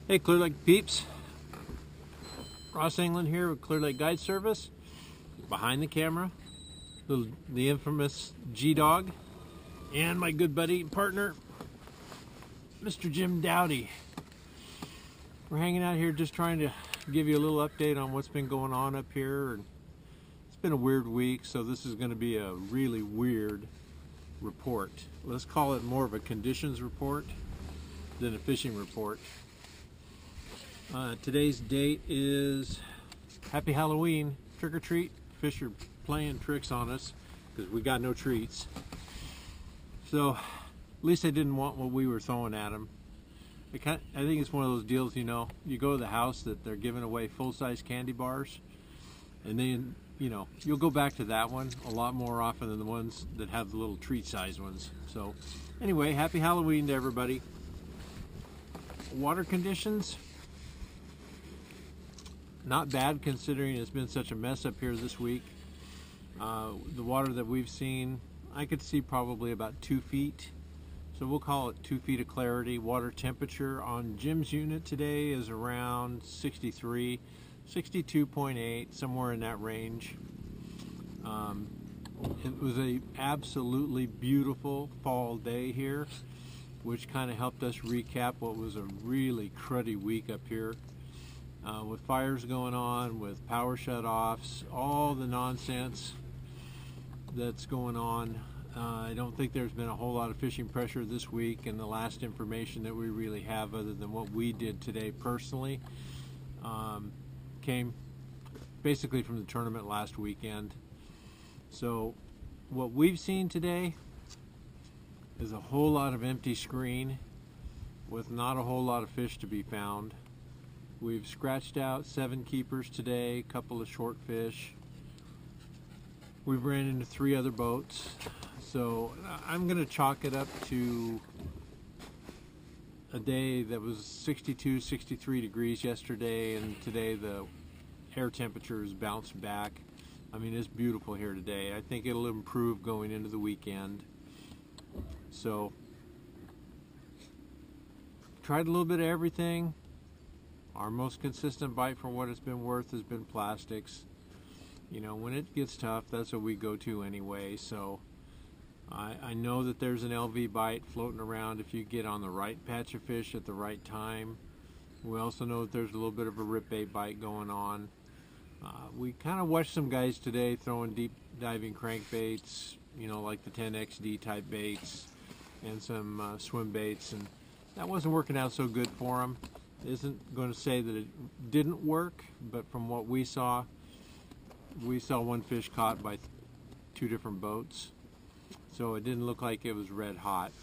Hey Clear Lake peeps, Ross England here with Clear Lake Guide Service. Behind the camera, the infamous G-Dog, and my good buddy and partner, Mr. Jim Dowdy. We're hanging out here just trying to give you a little update on what's been going on up here. And it's been a weird week, so this is going to be a really weird report. Let's call it more of a conditions report than a fishing report. Today's date is Happy Halloween, trick or treat. Fish are playing tricks on us because we got no treats. So at least they didn't want what we were throwing at them. I think it's one of those deals, you know, you go to the house that they're giving away full-size candy bars, and then, you know, you'll go back to that one a lot more often than the ones that have the little treat-sized ones. So anyway, Happy Halloween to everybody. Water conditions, not bad considering it's been such a mess up here this week. The water that we've seen, I could see probably about 2 feet. So we'll call it 2 feet of clarity. Water temperature on Jim's unit today is around 63, 62.8, somewhere in that range. It was a absolutely beautiful fall day here, which kind of helped us recap what was a really cruddy week up here. With fires going on, with power shutoffs, all the nonsense that's going on. I don't think there's been a whole lot of fishing pressure this week, and the last information that we really have other than what we did today personally came basically from the tournament last weekend. So what we've seen today is a whole lot of empty screen with not a whole lot of fish to be found. We've scratched out 7 keepers today, a couple of short fish. We've ran into 3 other boats. So I'm going to chalk it up to a day that was 62, 63 degrees yesterday, and today the air temperature has bounced back. I mean, it's beautiful here today. I think it'll improve going into the weekend. So tried a little bit of everything. Our most consistent bite for what it's been worth has been plastics. You know, when it gets tough, that's what we go to anyway. So I know that there's an LV bite floating around if you get on the right patch of fish at the right time. We also know that there's a little bit of a rip bait bite going on. We kind of watched some guys today throwing deep diving crankbaits, you know, like the 10XD type baits and some swim baits, and that wasn't working out so good for them. Isn't going to say that it didn't work, but from what we saw one fish caught by 2 different boats, so it didn't look like it was red hot.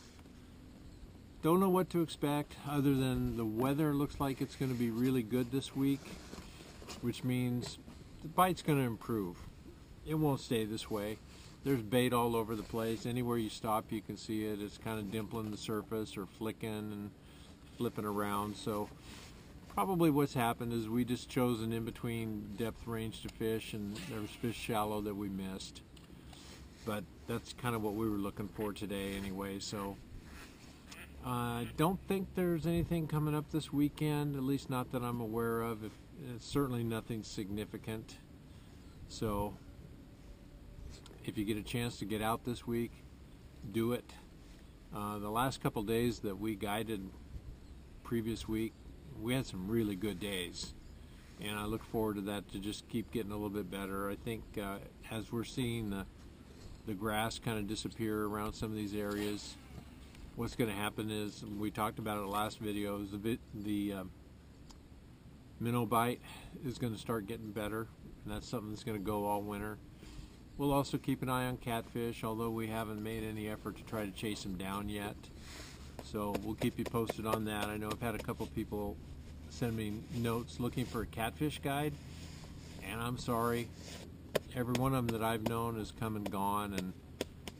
Don't know what to expect other than the weather looks like it's going to be really good this week, which means the bite's going to improve. It won't stay this way. There's bait all over the place. Anywhere you stop you can see it. It's kind of dimpling the surface or flicking and flipping around. So probably what's happened is we just chose an in-between depth range to fish, and there was fish shallow that we missed. But that's kind of what we were looking for today anyway. So I don't think there's anything coming up this weekend, at least not that I'm aware of. It's certainly nothing significant. So if you get a chance to get out this week, do it. The last couple days that we guided previous week, we had some really good days, and I look forward to that to just keep getting a little bit better. I think as we're seeing the grass kind of disappear around some of these areas, what's going to happen is, we talked about it in the last video, is the minnow bite is going to start getting better, and that's something that's going to go all winter. We'll also keep an eye on catfish, although we haven't made any effort to try to chase them down yet. So we'll keep you posted on that. I know I've had a couple people send me notes looking for a catfish guide, and I'm sorry, every one of them that I've known has come and gone, and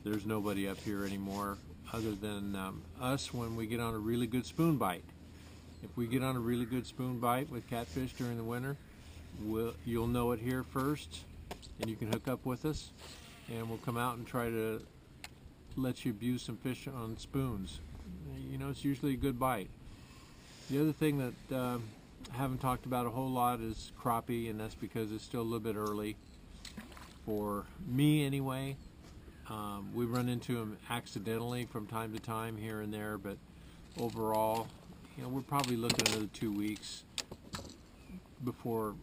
there's nobody up here anymore other than us when we get on a really good spoon bite. If we get on a really good spoon bite with catfish during the winter, you'll know it here first, and you can hook up with us, and we'll come out and try to let you abuse some fish on spoons. You know, it's usually a good bite. The other thing that I haven't talked about a whole lot is crappie, and that's because it's still a little bit early for me anyway. We run into them accidentally from time to time here and there, but overall, we're probably looking at another 2 weeks before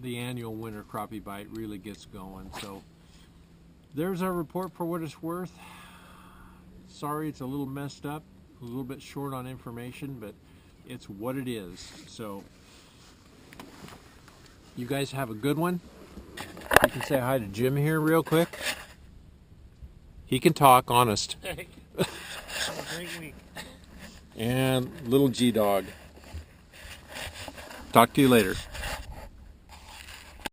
the annual winter crappie bite really gets going. So there's our report for what it's worth. Sorry it's a little messed up, a little bit short on information, but it's what it is. So you guys have a good one. You can say hi to Jim here real quick. He can talk, honest. Have a great week. And little G-Dog. Talk to you later.